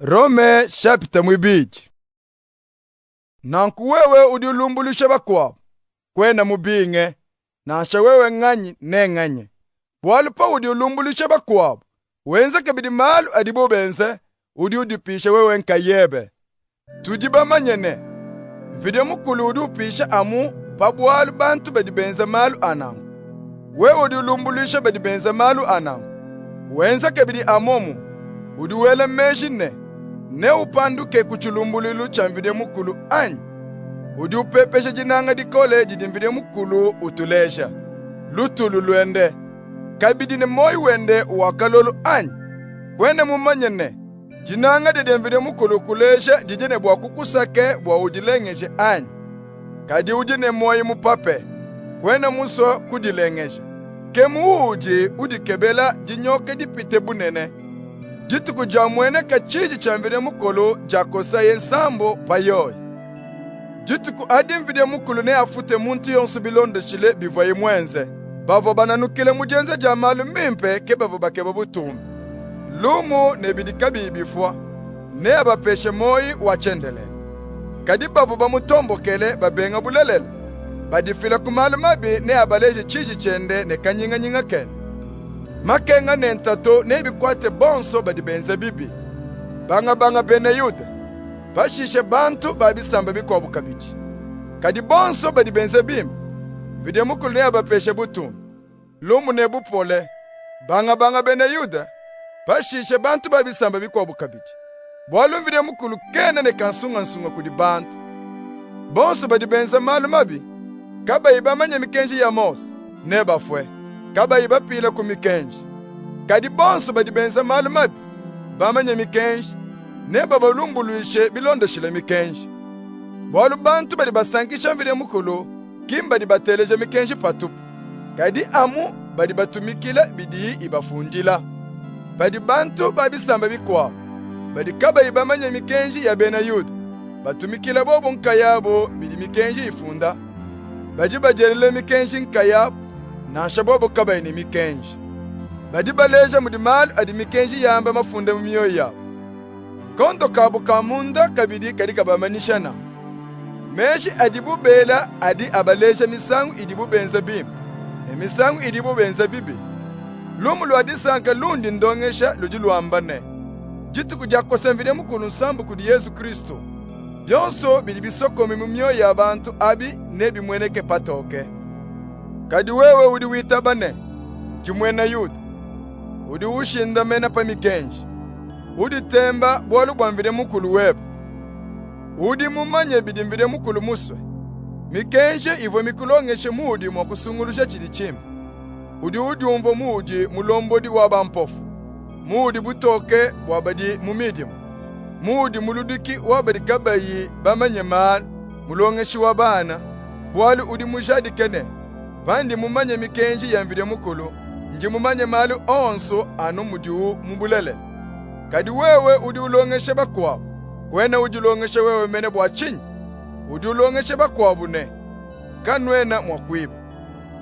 Rome chapter mwibiji. Nanku wewe udiulumbulisha bakwabo kwena mubinge nasha wewe ng'anyi ne ng'anye bwalupa udiulumbulisha bakwabo wenza kebidi malu adibobense udiudipisha wewe nkayebe tudibamanyene mvide mukulu udiupisha amu pabwalu bantu badibenza malu anangu wewe udiulumbulisha badibenza malu anangu wenza kebidi amomu udiwele meshine ne upanduke kuchulumbululu chamvide mukulu anyi udi upepeshe jinanga dikole jidimvide mukulu utulesha lutulu lwende kabidi ne moi wende wakalolu anyi kwene mumanyene jinanga didimvide mukulu kulesha jijene bwa kukusake bwa udilengeshe anyi kadi ujine moi mupape kwene muso kudilengesha kemu uji udikebela jinyoke dipite bunene jituku jamwene kachiji chamvide mukulu jakosa yensambo payoyi jituku adimvide mukulu ne afute muntu yonsu bilondo chile bivaye mwenze bavo bananukile mujenze jamalu mimpe kebavo bakeba butumbi lumu ne bidika bibifwa ne abapeshe moi wachendele kadi bavo bamutombokele babenga bulelele badifila kumalu mabi ne abaleje chiji chende ne kanyinga kene makenga nentato nebikwate bonso badibenze bibi banga bene yuda bashishe bantu babisamba bikwabu kabiji kadi bonso badibenze bim vide mukulu ne abapeshe butumbi lumu ne bupole banga bene yuda bashishe bantu babisamba bikwabu kabiji bwalu vide mukulu kene ne kansunga kudi bantu bonso badibenze malu mabi kaba ibamanye mikenji ya Mose ne bafwe kaba ibapila ku mikenji kadi bonso badibenza malu mabi bamanye mikenji ne babalumbuluishe bilondoshile mikenji bwalu bantu badi basankisha mvide mukulu kimba di bateleje mikenji patupu kadi amu badi batumikila bidi ibafundila badi bantu babisamba bikwa badi kaba ibamanye mikenji ya bena yuda batumikila bobo nkayabo bidi mikenji ifunda badi bajelele mikenji nkayabo nasha bobo kaba ini mikenji badi baleja mudimalu adi mikenji yamba mafunde mumiyoyi yabo kondo kabu kamunda kabidi kadi kabamanishana meshi adibu bela adi abaleja misangu idibu benza bimu misangu idibu benza bibi lumu lwadi sanka lundi ndongesha ludi luambane jitu kujakose mvide mukulu nsambu kudi Yesu Kristo byonso bidi bisokomi mumiyoyi y'abantu abi nebi mweneke patoke kadi wewe udi witabane jimwena yuda udi ushinda mena pa mikenji udi temba bwalu bwamvide mukulu webo udi mumanye bidimvide mukulu muswe mikenji ivo mikulongeshe mudi mwa kusungulusha chili chimba udi umvo mudi mulombodi waba mpofu mudi butoke wabadi mumidimu mudi muludiki wabadi kabayi bamanye manu mulongeshi wabana bwalu udi mujadi kene bandi mumanye mikenji yamvide mukulu nji mumanye malu onso anu mudiu mubulele kadi wewe udi ulongeshe bakwabo kwena udi ulongeshe wewe mene bwachinyi udi ulongeshe bakwabo ne kanwena mwakwiba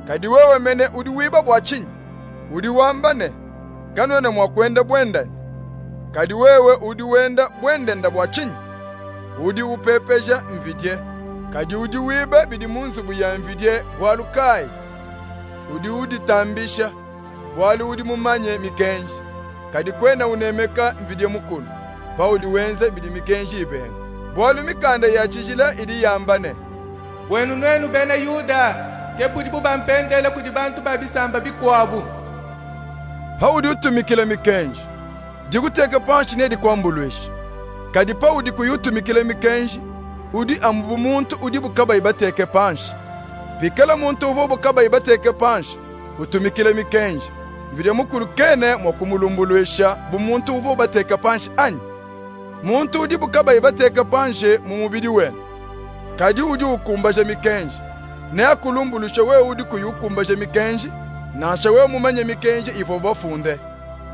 kadi wewe mene udi wiba bwachinyi udi wambane kanwena mwakwenda bwendani kadi wewe udi wenda bwendenda bwachinyi udi upepeja mvidye kadi udi wiba bidi munzu buya mvidye bwalukai udi tambisha bwalu udi mumanye mikenji kadi kwena unemeka mvidye mukulu pa udi wenze bidi mikenji ibenga bwalu mikanda ya chijila idi yambane bwenu nwenu bene yuda kebudi bubampendele kudi bantu babisamba bikwabu pa udi utumikile mikenji jiguteke panshi nedi kwambulweshi kadi pa udi kuyutumikile mikenji udi ambu muntu udi bukaba ibateke panshi pikala muntu uvo bukaba ibateke panshi utumikile mikenji mvide mukulu kene mwakumulumbulwisha bumuntu uvo bateka panshi anyi muntu udi bukaba ibateka panshi mu mubiri wene kadi udi ukumbaje mikenji ne akulumbulwisha wewe udi kuyukumbaje mikenji nasha wewe mumanye mikenji ivo bafunde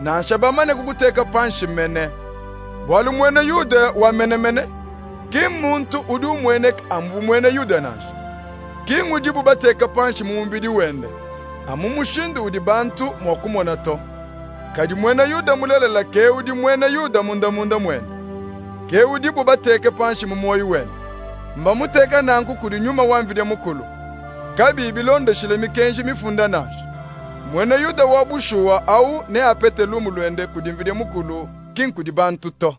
nasha bamane kuguteka panshi mene bwalu mwene yuda wa mene kim muntu udi umwene ambu mwene yuda nasha kim udi bubateka panshi mu mubiri wende amumushindu udi bantu mwakumona to kadi mwene yuda mulelela ke udi mwene yuda munda mwene ke udibu bateke panshi mu moyo wenu mba muteka nanku kudi nyuma wamvide mukulu kabi bilondo shile mikenji mifunda nasha mwene yuda wabushuwa au ne apete lumu lwende kudi mvide mukulu kinkudi bantu to